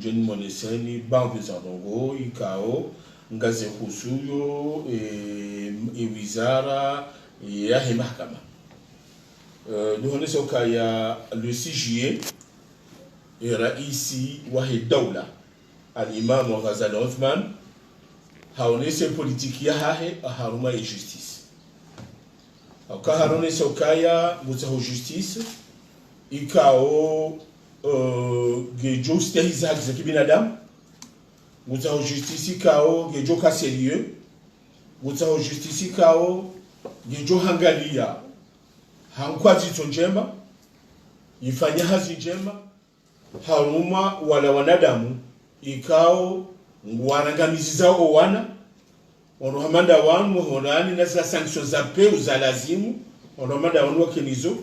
jeune moneseni banque de Zadongo ikao ngaze kusuyo e wizara ya mahakama ndio soka ya le 6 juillet raisi wa dawla al-imam Ghazali Othman haonese politiki ya haruma ya justice aka harone soka ya mutaho justice ikao gejo stahisa haki za kibinadamu mutaho justice ikao gejo ka sérieux mutaho justice ikao gejo hangalia hankwazi njema ifanya hazi njema haruma wala wanadamu ikao ngwarangamizi zao wana onohamanda wanu honani na za sanctions za peu za lazimu onohamanda wanu wakenizo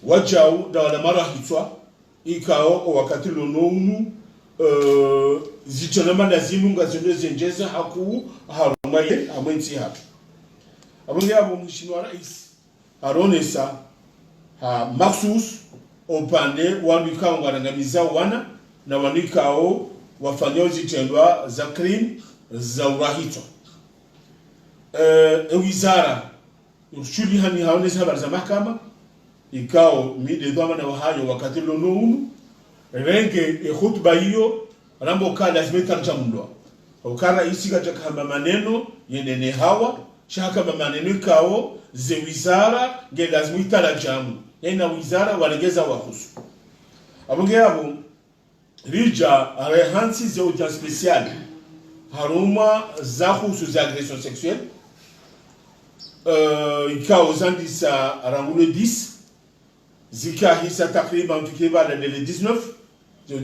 wajau da wala mara hitwa ikao wakati lononu zitonamanda zimu ngazondo zenjeza haku haruma ye amwenzi hatu abonge abo mheshimiwa rais aronesa ha maksus opande wanu ikao ngwarangamiza wana na wanu ikao wafanyao zitendwa za crime za urahito wizara ushuli hani haonesa habari za mahakama ikao mide dhama na wahayo wakati lononu renge khutba hiyo rambo kada zimetarja mndwa ukara isi katika hamba maneno yenene hawa shaka maneno ikao ze wizara nge lazima itarajamu yana wizara walegeza wahusu abonge abo rija rehansi ze audience spéciale haruma za husu za agression sexuelle ikao zandisa rangulo 10 zika hisa takriban tukiba na le 19 ze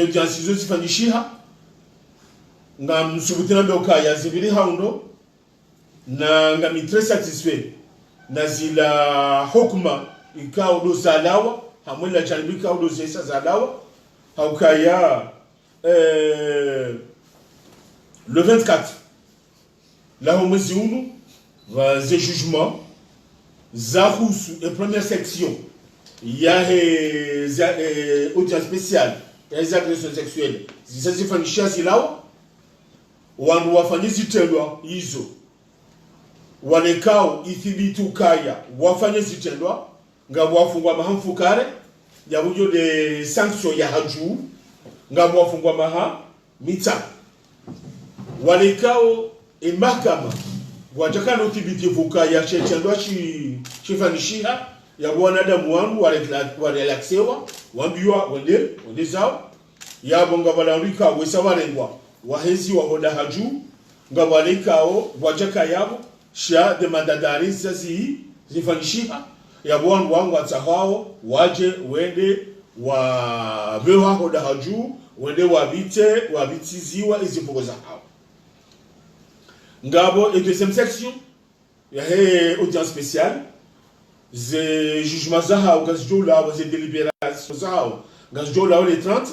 audience hizo zifanyishiha nga msubutina mbeoka ya zibiri haundo na nga mitre satisfait na zila hukuma ikao do zalawa hamwela janibika au do zesa zalawa haukaya le 24 la homezi unu va ze jugement zahusu et première section ya audience spéciale ya agression sexuelle zisazifanyisha zilawa wanu wafanyisi tendwa hizo wanekao ithibitu kaya wafanyisi tendwa nga wafungwa mahamfukare ya bujo de sanction ya haju nga wafungwa maha mita wanekao mahakama watakana uthibitivu kaya tendwa chifanishiha ya wanadamu wangu warelaxewa wambiwa wende zao ya bonga balarika wesa warengwa wahezi wa hoda haju nga walekao wajaka yabo sha demandadari zazi zifanishiha ya bwangu wangu atahao waje wende wa bewa hoda haju wende wabitiziwa izipogoza hao ngabo et deuxième section ya audience spéciale ze jugement zahao gazjola wa ze délibération zahao gazjola le 30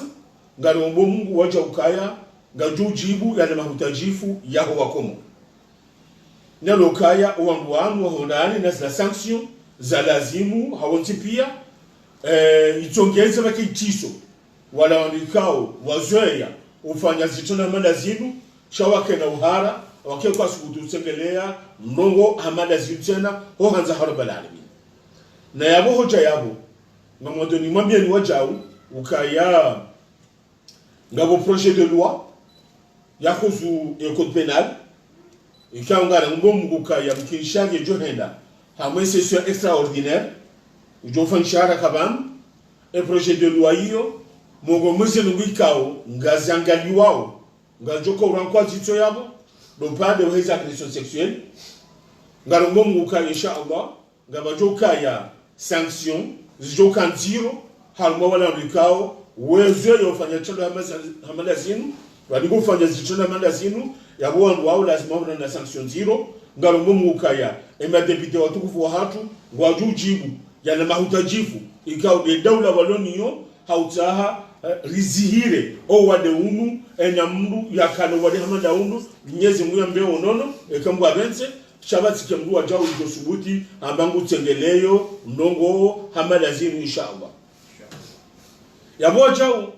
ngarombo Mungu wacha ukaya ngajujibu ya mahutajifu yako wakomo nalo kaya wangu wangu honani na za sanction za lazimu hawonti pia itongeze bakitiso wala wanikao wazoea ufanya zitona malazimu shawake na uhara wakekwa sukutusengelea ndongo hamada zitena ho hanza harabal alamin na yabo hoja yabo ngamodoni mwambie ni wajau ukaya ngabo projet de loi yakuzu e code pénal ikangara ngomguka ya mkinshange johenda hamwe session extraordinaire ujofanshara kabam e projet de loi hiyo mogo muse ngikao ngazangaliwao ngajoko urankwa zito yabo donc pas de agression sexuelle ngarongomguka inshallah ngabajoka ya sanction zijoka nziro halmo wala rikao wezo yofanya tendo hamalazinu wadigo fanya zitona mandazinu ya bwandu wao lazima wana na sanction zero ngarongomguka ya emadepite watukufu wa hatu ngwajujibu ya na mahutajifu ikao de daula waloniyo hautaha rizihire o wade unu ena mndu yakano wade hamanda unu nyezi nguya mbeo nono ekambwa bense shabati kemdu wajao ikosubuti ambangu tengeleyo ndongo hamada zinu inshallah yabo wajao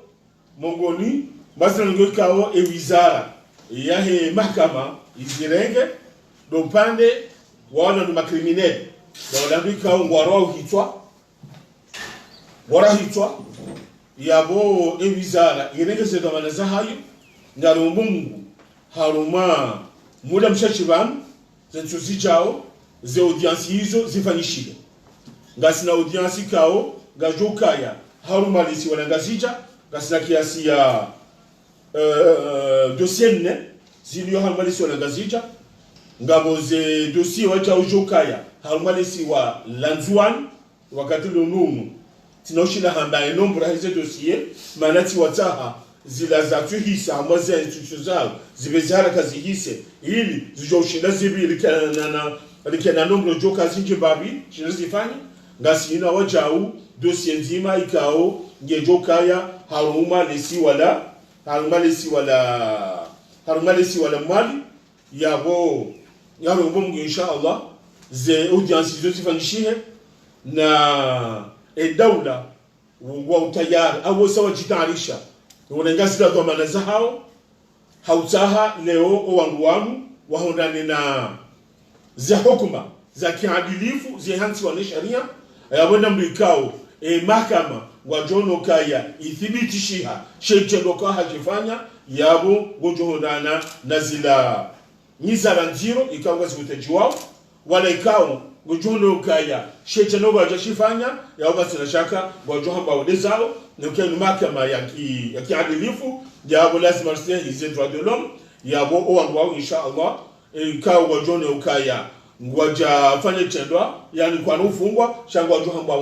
mongoni masala ngo kao e wizara yahe mahakama izirenge do pande wana ni makriminel do la ngo ngwaro hitwa yabo e wizara irenge se domana za hayo ngaro mungu haruma muda mshachiban zentuzi chao ze audience hizo zifanyishike ngasina audience kao ngajokaya haruma lisi wala ngazija ngasina kiasi ya dossier ne zilio haruma lisi wala ngazija ngabo ze dossier wacha ujokaya haruma lisi wa lanzuan wakati lununu tinoshina hamba nombra hizo dossier manati wataha zila zatu hisa amaze institution zao zibezara kazi hise ili zijoshinda zibi likana nombro joka zinje babi chinazifanya ngasi ina wajau dossier nzima ikao ngejokaya haruma lesi wala mali yabo mungu inshallah ze audience zifanyishihe na daula wa utayari au sawa jitarisha unangazira kwa manaza hao hautaha leo wangu wanu wahondane na za hukuma za kiadilifu zihansi wa sharia yabona mlikao mahakama wajono kaya ithibitishiha sheche loka hajifanya yabo gojohondana na zila nizara nziro ikawa zikutejiwao wala ikao gojono kaya sheche no wajashifanya yabo basina shaka wajohamba wadezao donc une mahakama ya kiadilifu yabo lazima hizi droit de l'homme yabo owangu inshallah ka wajone ukaya ngwaja fanye tendwa yani kwa nufungwa shangwa wajohamba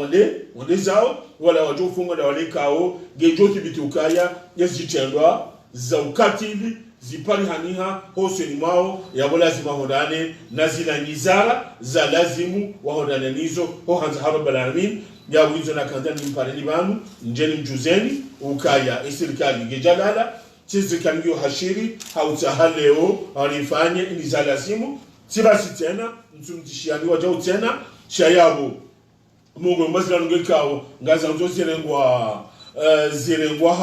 wande zao wala wajofungwa na wale kao gejoti bitukaya yezitendwa za ukatili zipari haniha hoseni mao yabo lazima hodane na zila nizara za lazimu wahodane nizo hohanza harabal alamin ya wizo na kanzani mpareni banu njeni mjuzeni ukaya serikali gejalala chizikangio hashiri hautahaleo alifanye inizalazimu sibasi tena mtumtishiani wajau tena shayabo mungu mbazila ngekao ngaza nzo zirengwa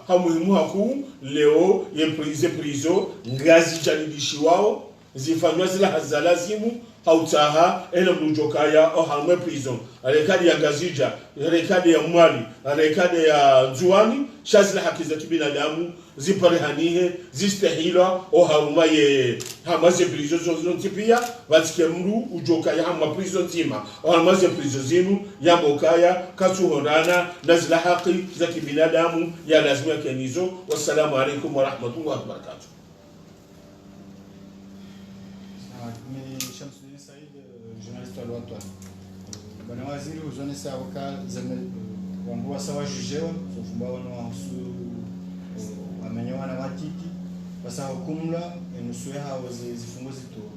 ha muhimu haku leo ye prizo ngazi chanilishi wao zifanywa zila hazalazimu hautaha ena mjokaya o hamwe prison rekadi ya gazija rekadi ya mwali rekadi ya zuani shazila haki za kibinadamu ziparehanihe zistahila o haruma ye hamaze prison zonti pia batike mru ujokaya hamwa prison zima o hamaze prison zinu ya mokaya kasuhorana na zila haki za kibinadamu ya lazima kenizo. Wassalamu alaikum wa rahmatullahi wa barakatuh. Journaliste wa Antoine. Bwana waziri uzone sawa ka wambua sawa jujewa sofumba wana wahusu wamenyewa na watiki basa hukumla enusuya hao zifungo zitoro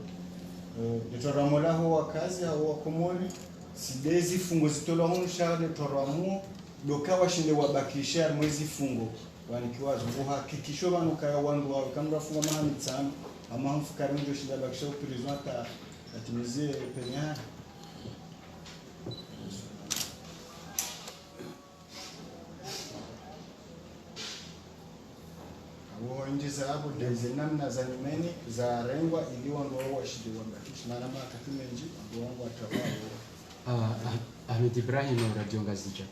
nitoramola ho wakazi hao wakomoli sidezi fungo zitoro hono shale toramu doka washinde wabakisha mwezi fungo wanikiwa zunguha kikisho bano kaya wandu wa kamra funga mahani tsana ama mfukari ndio shida bakisha prison ata atimize penya wao nje sababu ndizo namna za nyumeni za rengwa ili wandu wao washinde wabakisha na nama atakimenji wangu atawao Ahmed Ibrahim Radio Ngazija.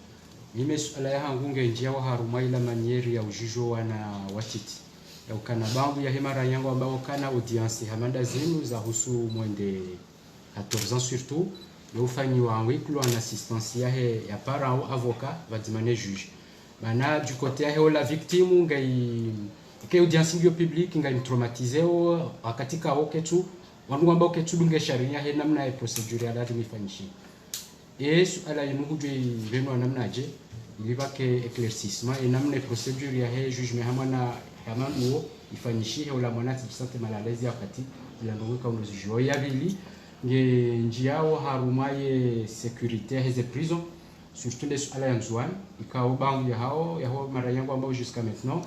Mimi suala yangu ngenjia wa haruma ila manieri ya ujujo wana watiti ya ukana bangu ya hemara yangu ambao kana audience hamanda zenu za husu mwende 14 ans surtout le ufanyi wa wiklo en assistance ya parent ou avocat va demander juge mana du côté ya la victime ngai ke audience bio public ngai traumatisé akatika oketu wangu ambao ketu dunge sharia he namna ya procedure ya datu mifanyishi yesu ala yimugu venu namna aje ilibake éclaircissement et namna procedure ya he jugement hamana hamano ifanyishi wala mwanati bisante malalezi wakati ila ndoka unozijo ya bili nge njiao harumaye sécurité heze prison surtout les ala yanzwan ikao bangu ya hao mara yangu ambao jusqu'à maintenant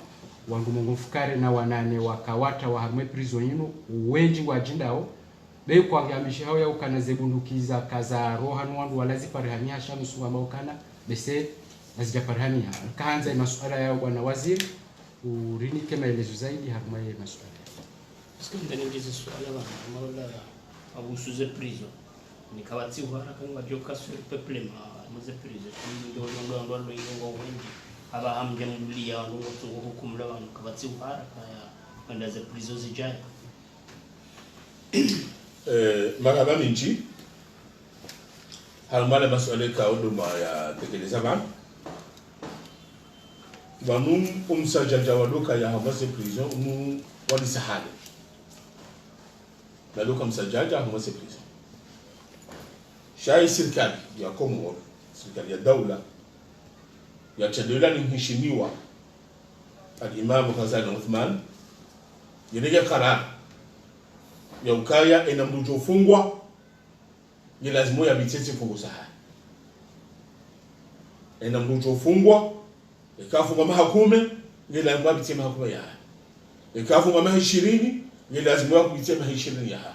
wangu mungu fukare na wanane wakawata wa harume prison yinu wenji wa jindao be kwangamisha hao ya ukana zebundukiza kaza roha nwandu walazi parehania shamusu ambao kana bese hazijaparhamia kaanza masuala yao bwana waziri urini kama elezo zaidi haruma ya masuala sikindani ndizo swala bana marola abusuze prison nikawati uhara kanga joka sur peuple ma muze prison ndio ndo ngo wengi aba hamje mbulia ndo hukumla bana kawati uhara kaya kwenda za prison zijaya magaba minchi harumale masuala ka huduma ya tekeleza bana banu umsajaja wadoka ya hamase prison wali sahale na loka msajaja hamase prison shai serikali ya Komoro serikali ya daula ya chadela ni mheshimiwa al-Imam Ghazali Uthman yenye karar ya ukaya inamrujo fungwa ni lazima ya bitete fungo sahale inamrujo fungwa ikafunga mahakume ni lazima bitete mahakume ya ikafunga maha 20 ni lazima bitete maha 20 ya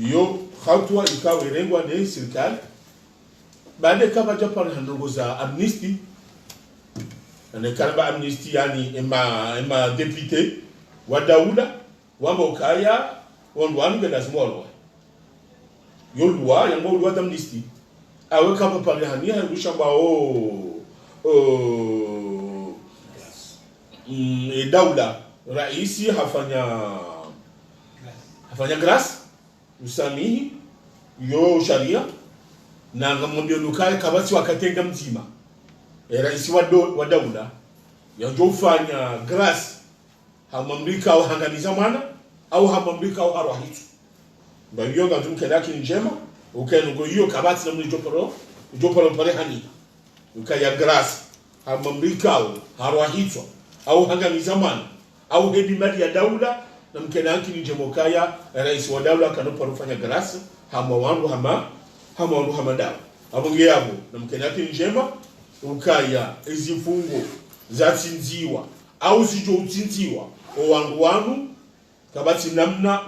yo hatua ikawa irengwa na serikali baada kama Japan handogo za amnesty na kama amnesty yani ema deputy wa daula wamba ukaya wandu lazima walo yo loi yango loi d'amnesty awe kama pale hania harusha daula raisi hafanya grâce usamihi yo sharia na ngamwambia lukaya kabati wakatenga mzima raisi wa daula yajofanya grâce hamamlika au hanganiza mwana au hamamlika au arwahitu ndio ndio ngamke lakini njema ukeno hiyo kabati na mlijoporo pale hani ukaya grâce hamamlika au arwahitu au hanganiza mwana au hedi mali ya daula na mkena akini njemokaya rais wa daula kanopa rufanya grâce hama wangu hama dawa abonge yabo na mkena akini njema ukaya izifungo za tinziwa au zijo utinziwa wangu kabati namna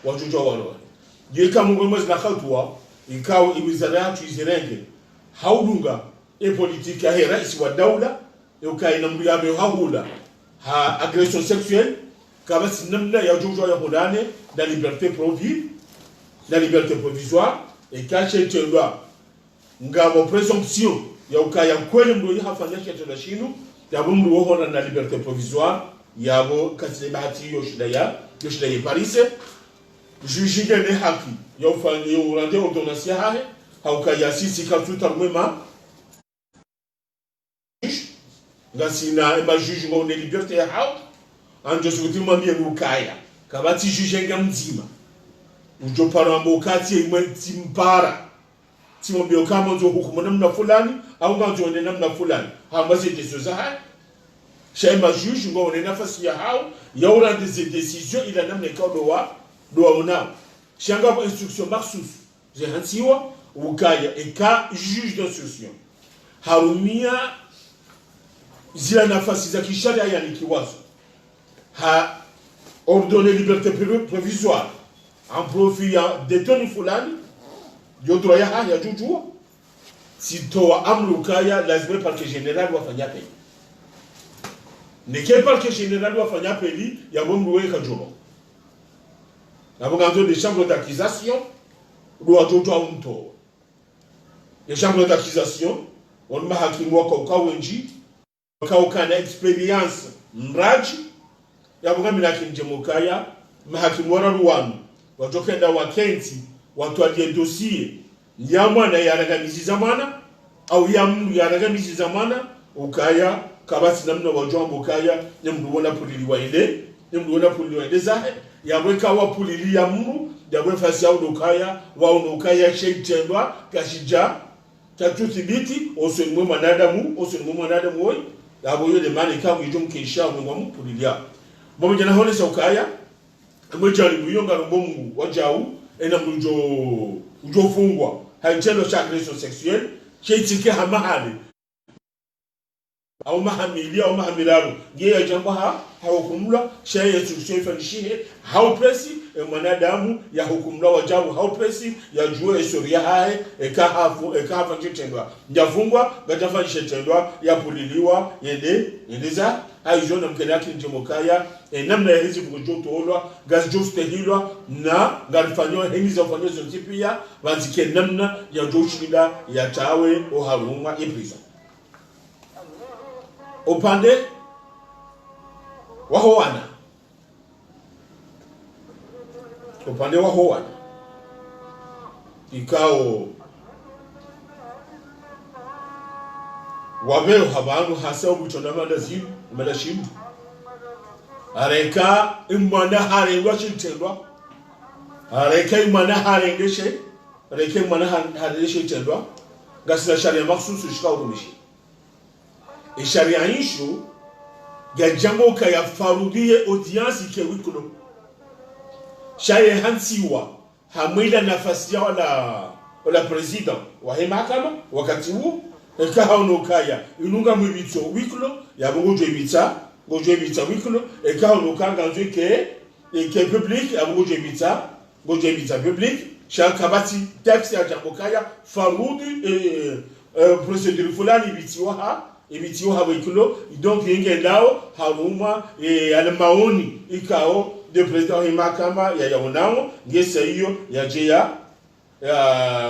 wajojwa walo yeka mungu mwezi na khatwa ikao ibizara yatu izirenge haudunga politique ya rais wa daula ukaya nambuyabe haula agression sexuelle kabati namna ya jojo ya hodane la liberté provisoire et caché tendwa ngabo présomption ya ukaya kweli mdo hafanya kitu na shinu ya bumru wohona na liberté provisoire yabo kasile bahati yoshida ya Paris juge ne haki ya ufanye urande ordonnance ya hahe haukaya sisi katuta mwema ngasina ema juge ngone liberté ya hao anjo sutima mbie ukaya kabati juge ngamzima ujo para mbokati imwe timpara timobio kama nzo hukumu namna fulani au nganzo ne namna fulani hambaze desoza hai shema juge ngone nafasi ya hao ya urande des décisions ila namna doa una shanga kwa instruction maksus je hansiwa ukaya eka juge d'instruction harumia zila nafasi za kisharia yani kiwazo ha ordonné liberté provisoire en profit ya détenu fulani yodro ya haya jujua sitoa amru kaya lazima parquet général wafanya peli neke parquet général wafanya peli ya bomru weka jomo na bonganzo de chambre d'accusation doit jojo mto les chambres d'accusation on mahakimu wako wenji wakao experience mraji ya bungamira kinjemokaya mahakimu wa Rwanda wajokenda wakenti watwalie dossier ya mwana yaragamizi zamana au ya mnu yaragamizi zamana ukaya kabati namna wajombo kaya nyamduona puliliwa ile zahe yabweka wa pulili ya mnu yabwe fasi au dokaya wa unokaya sheitendwa kashija tatuthibiti osonimwe mwanadamu oi yabo yule mali kama ijum kisha ngwa mpulilia bomo jana hone saukaya mwejali buyonga ngomu wajau ena mjo fungwa haitendo cha agression sexuelle cheitike hamahali au mahamili au mahamilaro ngiye jambo hukumla shaya tusifanishie haupesi mwanadamu ya hukumla wajabu haupesi ya jua historia hae ekahafa njitendwa njafungwa gatafa njitendwa ya puliliwa yendeza aizona mkenaki njemokaya namna ya hizi kujoto olwa gazjoste hilwa na galifanywa hemiza fanyezo tipia wanzike namna ya joshida ya tawe oharuma iprisa upande wa hoana ikao wabeo habanu hasa ubutonama ndazimu umelashimu areka imana harengwa chitendwa areka imana harengeshe areka imana harengeshe chitendwa gasira sharia maksusu shikaurumishi sharia inshu gajambo kaya farudie audience ke wikulo shaye hansiwa hamwila nafasi ya wala president wa mahakama wakati huu ekahono kaya inunga mwibitso wikulo ya bongojo ibitsa wikulo ekahono kanga nzike ke public ya bongojo ibitsa public shakabati taxi ya jambo kaya farudi procedure fulani ibitiwa wikulo donc yengendao haruma almaoni ikao de president wa mahakama ya yaonao ngesa hiyo ya jea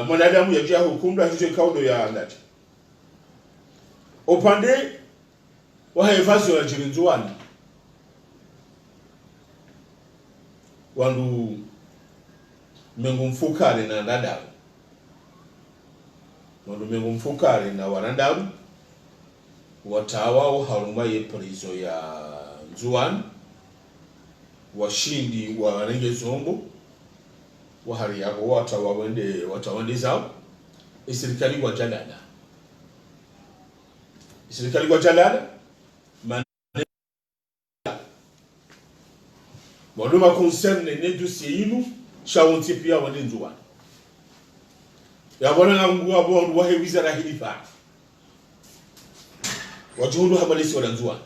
mwanadamu ya jea hukumu hizo ikao ya ndati upande wa evazio ya jirinzuani wandu mengumfukare na ndadaru wandu mengumfukare na warandaru watawa haruma ye prizo ya Nzuani washindi wa renge zombo wahari yako watawende zao serikali kwa jalala waduma concerne ne dossier inu shawonti pia wande Nzuani yabona ngangu abo wahe wizara hilifa wajuhundu habalisi wala Nzuani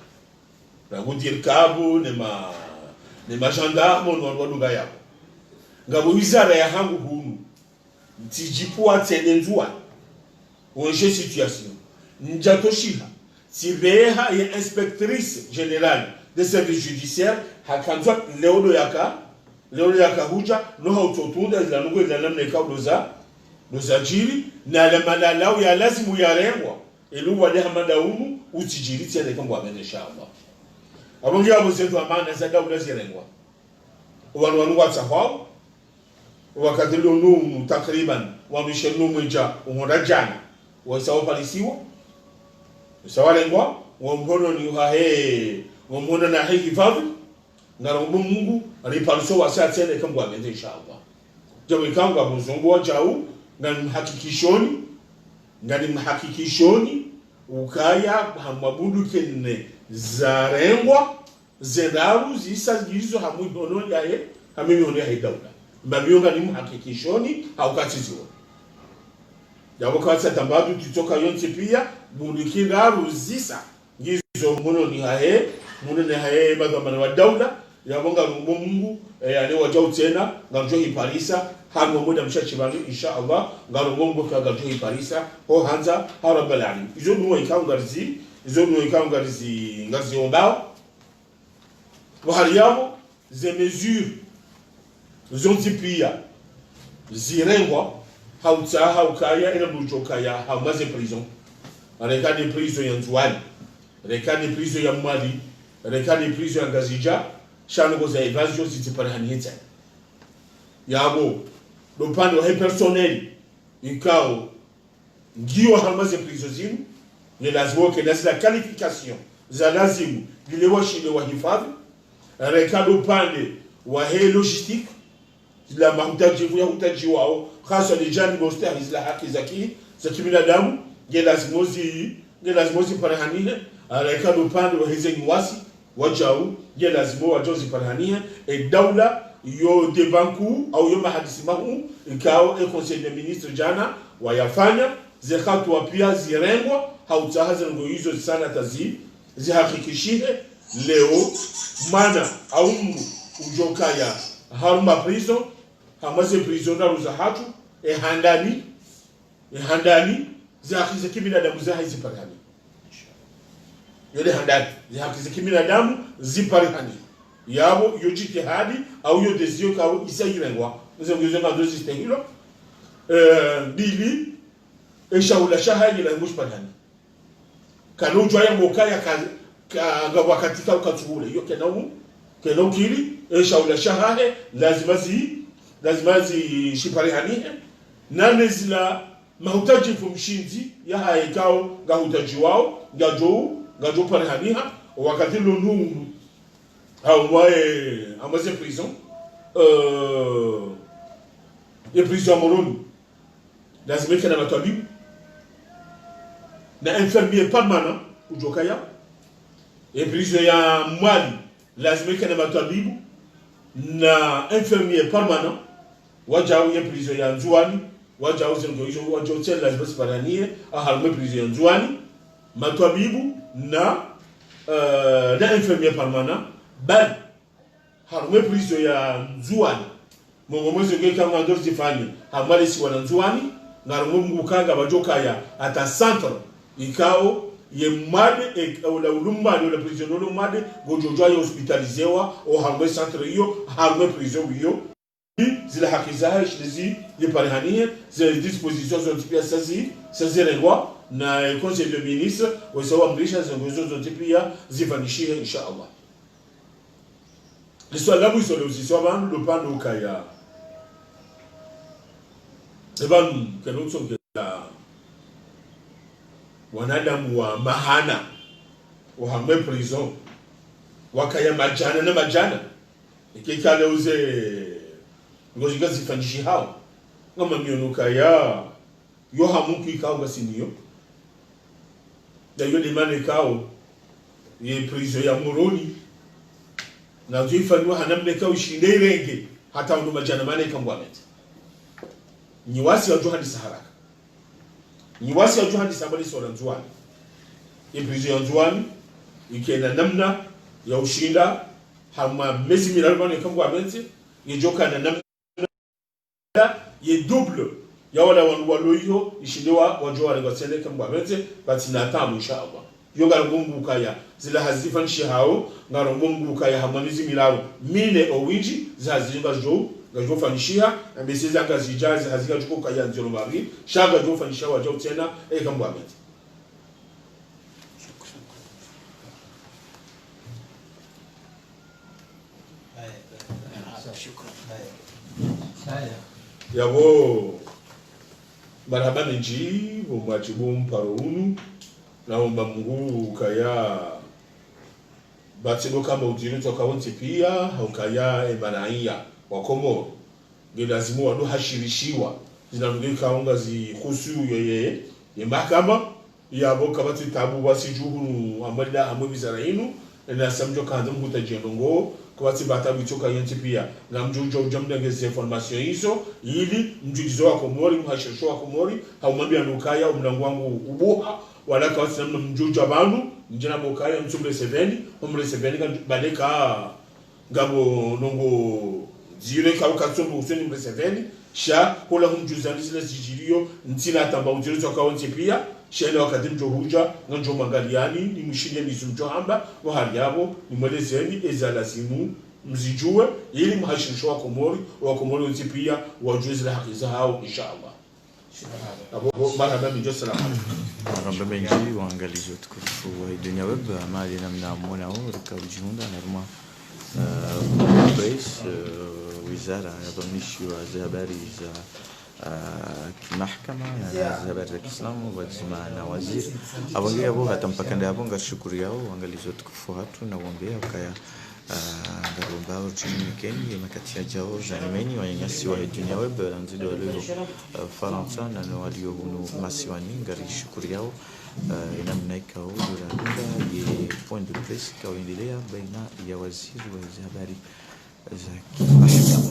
na gudir kabu ne gendarme wadunga yabo ngabo wizara ya hangu hunu tijipua tene Nzuani wonje situation njatoshiha tibeha ya inspectrice générale des services judiciaires hakanzwa leodo yaka huja no hautotunda za nungu za namna ikaudoza jiri na la malalau ya lazimu ya rengwa elu wale hamanda unu utijiri tiende kangwa bene shamba abongi abo zetu amana za daula zirengwa wanu watsahwa wakadilo numu takriban wa mishenu mwija umorajana wasawa palisiwa sawalengwa wamhono ni hahe wamhono na hifadhi na rombo Mungu ripalso wasa tende kangwa bene shamba jawi kangwa buzungu wa jau ngani mhakikishoni ukaya hamabudu kenne zarengwa zenaru zisagizo hamuhono yae hamimihono ya daula mbabionga ni mhakikishoni haukatiziwa yabo kwatsa tambadu titoka yonte pia bundikingaru zisa ngizo mono ni hae badamana wa daula yabonga rumbo Mungu ane wajau tena ngamjo hiparisa hango muda mshachibangu insha Allah ngaro ngombo kaga jo hiparisa ho hanza harabalani izo nuwa ikangarizi ngazi ombao wahali yabo ze mesures zontipia zirengwa hautsaha ukaya ina bujokaya hamaze prison rekadi prison ya Nzuani rekadi prison ya Mwali rekadi prison ya Ngazija shano goza evazio zitipare hanieta yabo dopande wa personnel ikao ngiwa hamaze prison zinu ni lazima ke la qualification za lazimu vile washinde wa hifadhi rekado pande wa logistique la mahutaji ya hutaji wao hasa ni jani bosta hizla haki za kibinadamu lazimozi parahanihe rekado pande wa hizengi wasi wajau lazimo wajozi parahanihe daula yo devanku au yo mahadisi ikao conseil des ministres jana wayafanya zekatu wapia zirengwa hautahaza ngo hizo sana zihakikishie leo mana au ujokaya haruma prison hamaze prison na ruza hatu handani zihakize kibinadamu ziparihani yole handani zihakize kibinadamu ziparihani yabo yo jitihadi au yo desio ka isayirengwa nzongezo ka dozi stehilo dili eshaula shahaji la mushpadani kanu jwaya mokaya ka wakati ka ukatule yo kenau kili eshaula shahahe lazima zi shiparihani nane zila mahutaji fumshinzi ya haikao ngahutaji wao ngajo parihaniha wakati lonungu au mwae amaze prison prison moroni lazima kana matabibu na infirmier permanent ujokaya prison ya mwali lazima kana matabibu na infirmier permanent wajao ya prison ya nzuani wajao zengoizo wajao tena lazima siparanie ahalme prison ya nzuani matabibu na infirmier permanent bali harume prison ya nzuani mwezi ngeka ngandor zifanye hamali si wana nzuani ngarume mukanga bajokaya ata centre ikao ye made ola ulumade ola prison ulumade gojojo ya hospitalizewa o harume centre hiyo harume prison hiyo zile haki zao shizi yeparihanie zile dispositions zotipia sazi rengwa na conseil de ministre wasawa mrisha zongozo zotipia zivanishie inshallah. L'histoire là, vous savez aussi, soit van le pan au kaya. Evan kenu tsongela wanadamu wa mahana wahamwe prison wakaya majana na majana ikikale uze ngozinga zifanjishi hao ngama mionuka ya yo hamuki ikao gasiniyo da yo limane kao ye prison ya moroni na tuifanywa hanamne ka ushinde irenge hata ndo majana mane kambwamete niwasi ya johandi saharaka niwasi ya johandi sabali sora nzuani ibrizo ya nzuani ikenda namna ya ushinda hama mezi milalmane kambwamete yejoka na namna ye double ya wala wanwalo hiyo ishindewa wajoa regosele kambwamete batina tamu inshallah yoga ngumbu kaya zila hazifanshi hao ngaro ngumbu kaya hamanizi milao mine owiji zaziba gajo fanishia mbese zanga zijazi hazika chuko kaya nzolo mari shaga jo fanisha wajo tena kambwa met yabo baraba nji bomwachibu mparo unu naomba Mungu kaya batibo kama ujiri toka wonti pia haukaya ebanaia wakomo ngelazimu wado hashirishiwa zinamgeka unga zihusu yeye yemakama yabo kabati tabu wasijuhu amalida amubizara inu na samjo kanda mbuta jenongo kwati batabu toka yenti pia na mjojo jamda ngeze information hizo ili mjujizo wako mori mhashirisho wako mori haumambia nukaya umlango wangu ubuha wala kwa sababu mjuju abantu njina bokaya mtsumbe 7 kan baleka ngabo nongo zire ka ukatsombo useni mbe 7 sha kola humjuzani zile zijiriyo ntina tamba ujiri toka wonse pia shele wakati mjohuja nganjo mangaliani ni mshinde mizumjo hamba wa hali yabo ni mwelezeni ezalazimu mzijue ili mhashirisho wako mori wonse pia wajue zile haki zao inshallah. Rabbi benji waangalizi watukufu wa Dunia Web mali namna mwanao rikabu jihunda naruma base wizara yadhamishi wa habari za kimahkama na habari za Kiislamu wazima na waziri abongia bo hatampakanda abonga shukuri yao waangalizi watukufu hatu na uombea ukaya Garumbao chini Kenya makati ya jao zanimeni wanyanyasi wa Dunia Web lanzido walio Faransa na walio hunu masiwani ngari shukuri yao inamna ikao duranda ye point de presse ikaoendelea baina ya waziri wa habari za kimahkama